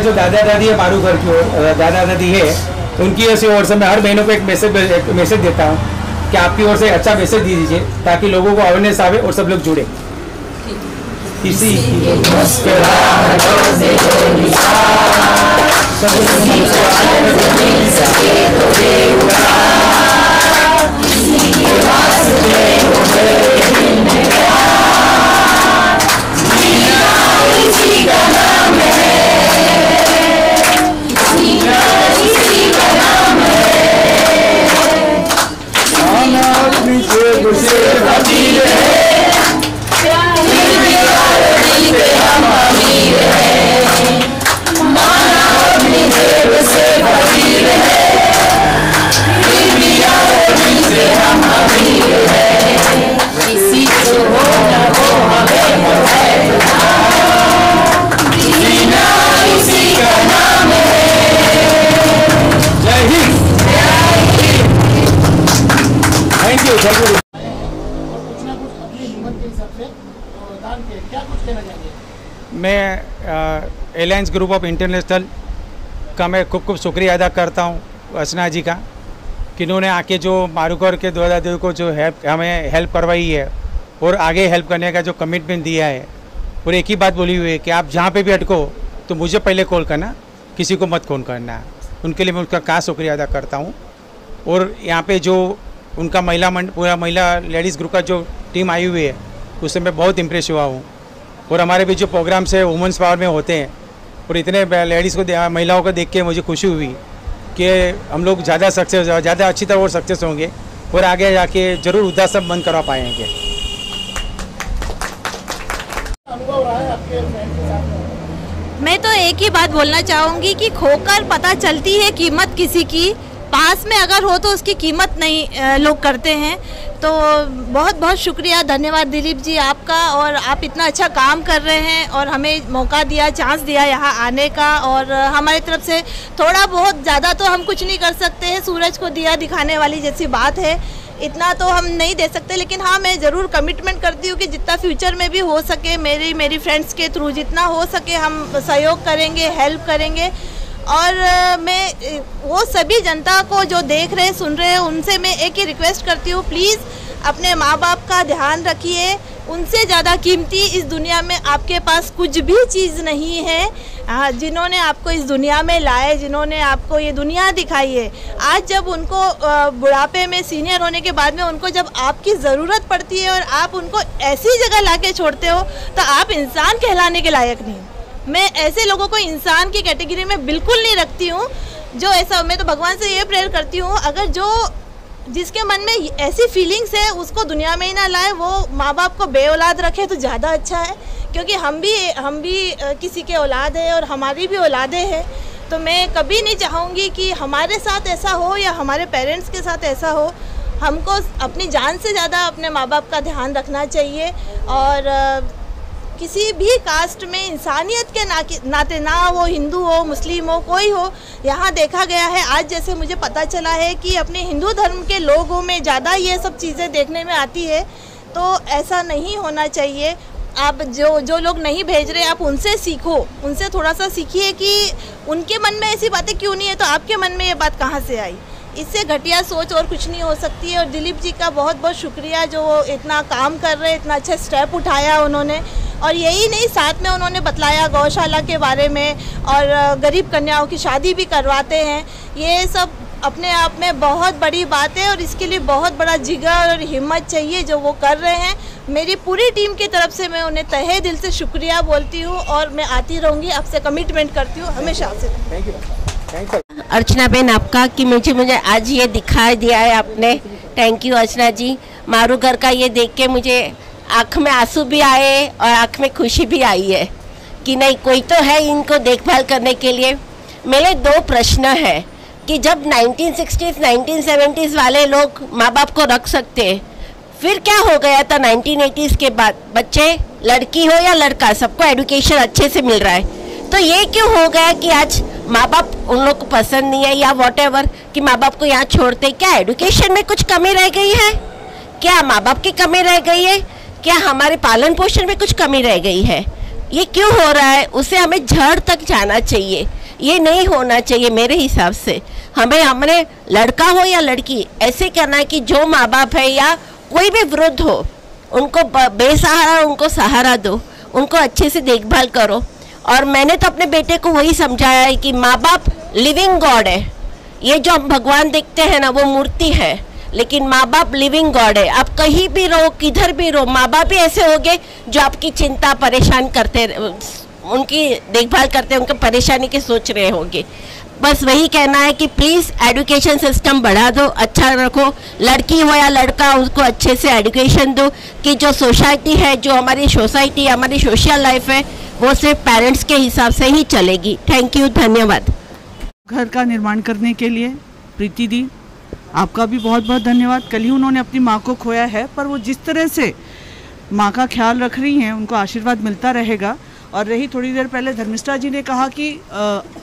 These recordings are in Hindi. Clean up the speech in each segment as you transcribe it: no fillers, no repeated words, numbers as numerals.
जो दादा दादी है मारू घर की ओर दादा दादी है, उनकी ओर से मैं हर महीनों को एक मैसेज देता हूँ कि आपकी ओर से अच्छा मैसेज दे दीजिए ताकि लोगों को अवेयरनेस आवे और सब लोग जुड़े। किसी मैं एलायंस ग्रुप ऑफ इंटरनेशनल का मैं खूब शुक्रिया अदा करता हूँ अर्चना जी का कि इन्होंने आके जो मारूगढ़ के दादा दादी को जो हमें हेल्प करवाई है और आगे हेल्प करने का जो कमिटमेंट दिया है। और एक ही बात बोली हुई है कि आप जहाँ पे भी अटको तो मुझे पहले कॉल करना, किसी को मत कॉल करना। उनके लिए मैं उनका खास शुक्रिया अदा करता हूँ। और यहाँ पे जो उनका पूरा महिला लेडीज़ ग्रुप का जो टीम आई हुई है उससे मैं बहुत इम्प्रेस हुआ हूँ। और हमारे भी जो प्रोग्राम्स है वुमेंस पावर में होते हैं और इतने लेडीज़ को महिलाओं को देख के मुझे खुशी हुई कि हम लोग ज़्यादा अच्छी तरह और सक्सेस होंगे और आगे जाके ज़रूर वृद्धाश्रम बंद करवा पाएंगे। मैं तो एक ही बात बोलना चाहूँगी कि खोकर पता चलती है कीमत किसी की, पास में अगर हो तो उसकी कीमत नहीं लोग करते हैं। तो बहुत बहुत शुक्रिया, धन्यवाद दिलीप जी आपका। और आप इतना अच्छा काम कर रहे हैं और हमें मौका दिया, चांस दिया यहाँ आने का। और हमारी तरफ से थोड़ा बहुत, ज़्यादा तो हम कुछ नहीं कर सकते हैं, सूरज को दिया दिखाने वाली जैसी बात है, इतना तो हम नहीं दे सकते। लेकिन हाँ, मैं ज़रूर कमिटमेंट करती हूँ कि जितना फ्यूचर में भी हो सके मेरी फ्रेंड्स के थ्रू जितना हो सके हम सहयोग करेंगे, हेल्प करेंगे। और मैं वो सभी जनता को जो देख रहे सुन रहे हैं उनसे मैं एक ही रिक्वेस्ट करती हूँ, प्लीज़ अपने माँ बाप का ध्यान रखिए। उनसे ज़्यादा कीमती इस दुनिया में आपके पास कुछ भी चीज़ नहीं है। जिन्होंने आपको इस दुनिया में लाए, जिन्होंने आपको ये दुनिया दिखाई है, आज जब उनको बुढ़ापे में सीनियर होने के बाद में उनको जब आपकी ज़रूरत पड़ती है और आप उनको ऐसी जगह ला के छोड़ते हो तो आप इंसान कहलाने के लायक नहीं। मैं ऐसे लोगों को इंसान की कैटेगरी में बिल्कुल नहीं रखती हूँ जो ऐसा। मैं तो भगवान से ये प्रेयर करती हूँ, अगर जिसके मन में ऐसी फीलिंग्स है उसको दुनिया में ही ना लाए, वो माँ बाप को बेऔलाद रखे तो ज़्यादा अच्छा है। क्योंकि हम भी किसी के औलाद है और हमारी भी औलादें हैं। तो मैं कभी नहीं चाहूँगी कि हमारे साथ ऐसा हो या हमारे पेरेंट्स के साथ ऐसा हो। हमको अपनी जान से ज़्यादा अपने माँ बाप का ध्यान रखना चाहिए। और किसी भी कास्ट में इंसानियत के नाते, ना वो हिंदू हो, मुस्लिम हो, कोई हो, यहाँ देखा गया है, आज जैसे मुझे पता चला है कि अपने हिंदू धर्म के लोगों में ज़्यादा ये सब चीज़ें देखने में आती है। तो ऐसा नहीं होना चाहिए। आप जो लोग नहीं भेज रहे, आप उनसे सीखो, उनसे थोड़ा सा सीखिए कि उनके मन में ऐसी बातें क्यों नहीं है, तो आपके मन में ये बात कहाँ से आई। इससे घटिया सोच और कुछ नहीं हो सकती है। और दिलीप जी का बहुत बहुत शुक्रिया जो इतना काम कर रहे हैं, इतना अच्छा स्टेप उठाया उन्होंने। और यही नहीं, साथ में उन्होंने बतलाया गौशाला के बारे में और गरीब कन्याओं की शादी भी करवाते हैं। ये सब अपने आप में बहुत बड़ी बात है और इसके लिए बहुत बड़ा जिगर और हिम्मत चाहिए जो वो कर रहे हैं। मेरी पूरी टीम की तरफ से मैं उन्हें तहे दिल से शुक्रिया बोलती हूँ और मैं आती रहूँगी, आपसे कमिटमेंट करती हूँ हमेशा से। थैंक यू अर्चना बहन आपका कि मुझे आज ये दिखा दिया है आपने। थैंक यू अर्चना जी। मारूगढ़ का ये देख के मुझे आँख में आंसू भी आए और आँख में खुशी भी आई है कि नहीं, कोई तो है इनको देखभाल करने के लिए। मेरे दो प्रश्न हैं कि जब 1960s 1970s वाले लोग माँ बाप को रख सकते हैं, फिर क्या हो गया था 1980s के बाद? बच्चे, लड़की हो या लड़का, सबको एजुकेशन अच्छे से मिल रहा है। तो ये क्यों हो गया कि आज माँ बाप उन लोग को पसंद नहीं है या वॉटेवर कि माँ बाप को यहाँ छोड़ते? क्या एजुकेशन में कुछ कमी रह गई है? क्या माँ बाप की कमी रह गई है? क्या हमारे पालन पोषण में कुछ कमी रह गई है? ये क्यों हो रहा है? उसे हमें जड़ तक जाना चाहिए। ये नहीं होना चाहिए मेरे हिसाब से। हमने लड़का हो या लड़की ऐसे करना है कि जो माँ बाप है या कोई भी वृद्ध हो उनको बेसहारा उनको सहारा दो, उनको अच्छे से देखभाल करो। और मैंने तो अपने बेटे को वही समझाया है कि माँ बाप लिविंग गॉड है। ये जो हम भगवान देखते हैं ना वो मूर्ति है, लेकिन माँ बाप लिविंग गॉड है। आप कहीं भी रहो किधर भी रहो, माँ बाप ही ऐसे होंगे जो आपकी चिंता परेशान करते, उनकी देखभाल करते, उनके परेशानी की सोच रहे होंगे। बस वही कहना है कि प्लीज़ एजुकेशन सिस्टम बढ़ा दो, अच्छा रखो, लड़की हो या लड़का उसको अच्छे से एजुकेशन दो कि जो सोसाइटी है, जो हमारी सोसाइटी हमारी सोशल लाइफ है वो सिर्फ पेरेंट्स के हिसाब से ही चलेगी। थैंक यू, धन्यवाद। घर का निर्माण करने के लिए प्रीति दी, आपका भी बहुत बहुत धन्यवाद। कल ही उन्होंने अपनी माँ को खोया है, पर वो जिस तरह से माँ का ख्याल रख रही हैं उनको आशीर्वाद मिलता रहेगा। और रही थोड़ी देर पहले धर्मिष्ठा जी ने कहा कि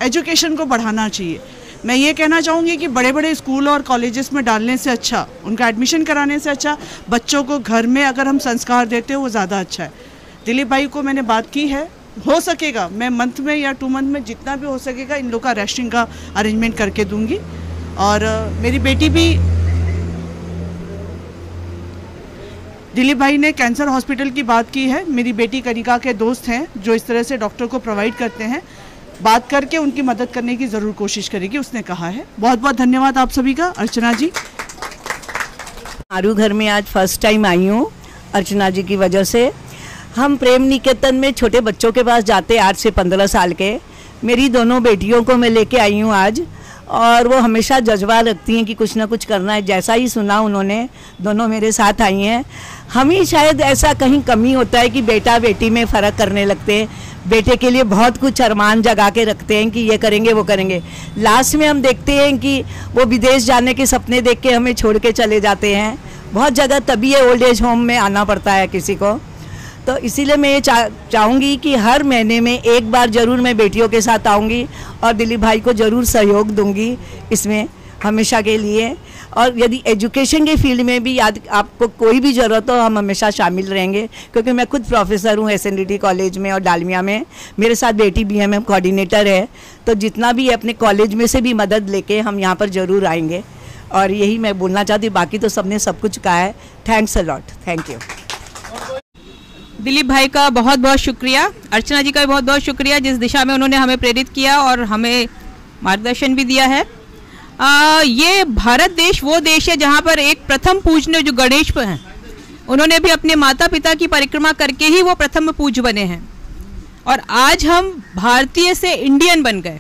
एजुकेशन को बढ़ाना चाहिए, मैं ये कहना चाहूँगी कि बड़े बड़े स्कूल और कॉलेजेस में डालने से अच्छा, उनका एडमिशन कराने से अच्छा बच्चों को घर में अगर हम संस्कार देते हो वो ज़्यादा अच्छा है। दिलीप भाई को मैंने बात की है, हो सकेगा मैं मंथ में या 2 मंथ में जितना भी हो सकेगा इन लोग का रेस्टिंग का अरेंजमेंट करके दूंगी। और मेरी बेटी भी, दिलीप भाई ने कैंसर हॉस्पिटल की बात की है, मेरी बेटी कनिका के दोस्त हैं जो इस तरह से डॉक्टर को प्रोवाइड करते हैं, बात करके उनकी मदद करने की ज़रूर कोशिश करेगी, उसने कहा है। बहुत बहुत धन्यवाद आप सभी का। अर्चना जी, मारू घर में आज फर्स्ट टाइम आई हूँ अर्चना जी की वजह से। हम प्रेम निकेतन में छोटे बच्चों के पास जाते 8 से 15 साल के, मेरी दोनों बेटियों को मैं लेके आई हूँ आज, और वो हमेशा जज्बा रखती हैं कि कुछ ना कुछ करना है। जैसा ही सुना उन्होंने, दोनों मेरे साथ आई हैं। हम ही शायद ऐसा कहीं कमी होता है कि बेटा बेटी में फ़र्क करने लगते हैं, बेटे के लिए बहुत कुछ अरमान जगा के रखते हैं कि ये करेंगे वो करेंगे। लास्ट में हम देखते हैं कि वो विदेश जाने के सपने देख के हमें छोड़ के चले जाते हैं। बहुत जगह तभी ये ओल्ड एज होम में आना पड़ता है किसी को। तो इसीलिए मैं ये चाहूँगी कि हर महीने में एक बार ज़रूर मैं बेटियों के साथ आऊँगी और दिलीप भाई को ज़रूर सहयोग दूँगी इसमें हमेशा के लिए। और यदि एजुकेशन के फील्ड में भी आपको कोई भी ज़रूरत हो, हम हमेशा शामिल रहेंगे, क्योंकि मैं खुद प्रोफेसर हूँ SNDT कॉलेज में और डालमिया में। मेरे साथ बेटी BMM कोऑर्डिनेटर है, तो जितना भी अपने कॉलेज में से भी मदद लेके हम यहाँ पर ज़रूर आएंगे। और यही मैं बोलना चाहती हूँ, बाकी तो सबने सब कुछ कहा है। Thanks a lot, thank you. Dilip भाई का बहुत बहुत शुक्रिया, अर्चना जी का भी बहुत बहुत शुक्रिया जिस दिशा में उन्होंने हमें प्रेरित किया और हमें मार्गदर्शन भी दिया है। ये भारत देश वो देश है जहाँ पर एक प्रथम पूज्य जो गणेश हैं, उन्होंने भी अपने माता पिता की परिक्रमा करके ही वो प्रथम पूज्य बने हैं। और आज हम भारतीय से इंडियन बन गए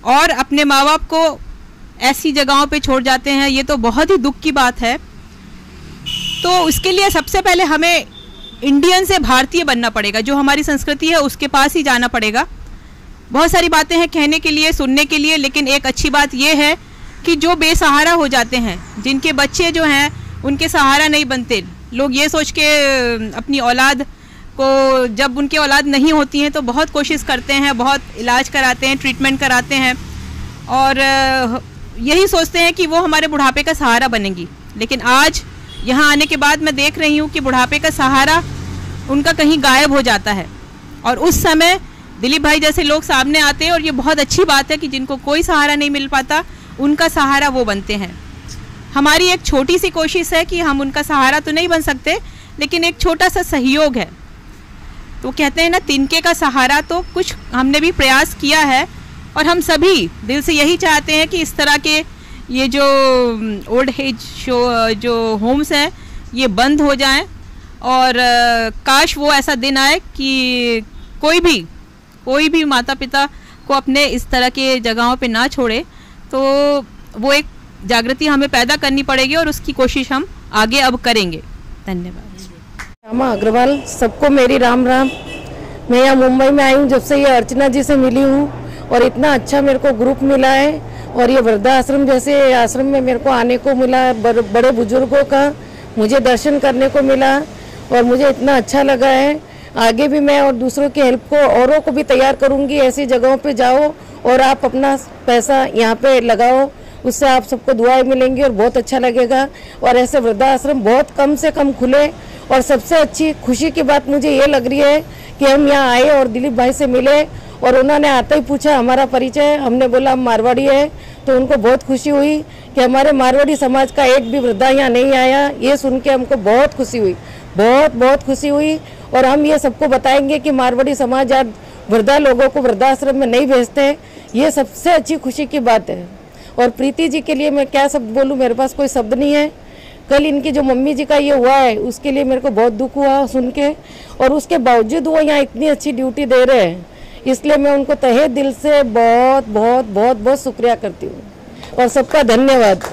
और अपने माँ बाप को ऐसी जगहों पे छोड़ जाते हैं, ये तो बहुत ही दुख की बात है। तो उसके लिए सबसे पहले हमें इंडियन से भारतीय बनना पड़ेगा, जो हमारी संस्कृति है उसके पास ही जाना पड़ेगा। बहुत सारी बातें हैं कहने के लिए, सुनने के लिए, लेकिन एक अच्छी बात यह है कि जो बेसहारा हो जाते हैं, जिनके बच्चे जो हैं उनके सहारा नहीं बनते, लोग ये सोच के अपनी औलाद को, जब उनकी औलाद नहीं होती हैं तो बहुत कोशिश करते हैं, बहुत इलाज कराते हैं, ट्रीटमेंट कराते हैं और यही सोचते हैं कि वो हमारे बुढ़ापे का सहारा बनेंगी। लेकिन आज यहाँ आने के बाद मैं देख रही हूँ कि बुढ़ापे का सहारा उनका कहीं गायब हो जाता है और उस समय दिलीप भाई जैसे लोग सामने आते हैं और ये बहुत अच्छी बात है कि जिनको कोई सहारा नहीं मिल पाता उनका सहारा वो बनते हैं। हमारी एक छोटी सी कोशिश है कि हम उनका सहारा तो नहीं बन सकते, लेकिन एक छोटा सा सहयोग है। तो कहते हैं ना, तिनके का सहारा, तो कुछ हमने भी प्रयास किया है और हम सभी दिल से यही चाहते हैं कि इस तरह के ये जो ओल्ड एज जो होम्स हैं ये बंद हो जाएं और काश वो ऐसा दिन आए कि कोई भी माता पिता को अपने इस तरह के जगहों पे ना छोड़े। तो वो एक जागृति हमें पैदा करनी पड़ेगी और उसकी कोशिश हम आगे अब करेंगे। धन्यवाद। श्यामा अग्रवाल, सबको मेरी राम राम। मैं यहाँ मुंबई में आई हूँ जब से ये अर्चना जी से मिली हूँ और इतना अच्छा मेरे को ग्रुप मिला है और ये वृद्धाश्रम जैसे आश्रम में मेरे को आने को मिला, बड़े बुजुर्गों का मुझे दर्शन करने को मिला और मुझे इतना अच्छा लगा है। आगे भी मैं और दूसरों की हेल्प को, औरों को भी तैयार करूँगी, ऐसी जगहों पे जाओ और आप अपना पैसा यहाँ पे लगाओ, उससे आप सबको दुआएं मिलेंगी और बहुत अच्छा लगेगा। और ऐसे वृद्धाश्रम बहुत कम से कम खुले और सबसे अच्छी खुशी की बात मुझे ये लग रही है कि हम यहाँ आए और दिलीप भाई से मिले और उन्होंने आते ही पूछा हमारा परिचय, हमने बोला हम मारवाड़ी है, तो उनको बहुत खुशी हुई कि हमारे मारवाड़ी समाज का एक भी वृद्धा यहाँ नहीं आया। ये सुन के हमको बहुत खुशी हुई, बहुत खुशी हुई। और हम ये सबको बताएंगे कि मारवाड़ी समाज आज वृद्धा लोगों को वृद्धाश्रम में नहीं भेजते, ये सबसे अच्छी खुशी की बात है। और प्रीति जी के लिए मैं क्या शब्द बोलूँ, मेरे पास कोई शब्द नहीं है। कल इनकी जो मम्मी जी का ये हुआ है उसके लिए मेरे को बहुत दुख हुआ सुन के, और उसके बावजूद वो यहाँ इतनी अच्छी ड्यूटी दे रहे हैं, इसलिए मैं उनको तहे दिल से बहुत शुक्रिया करती हूँ और सबका धन्यवाद।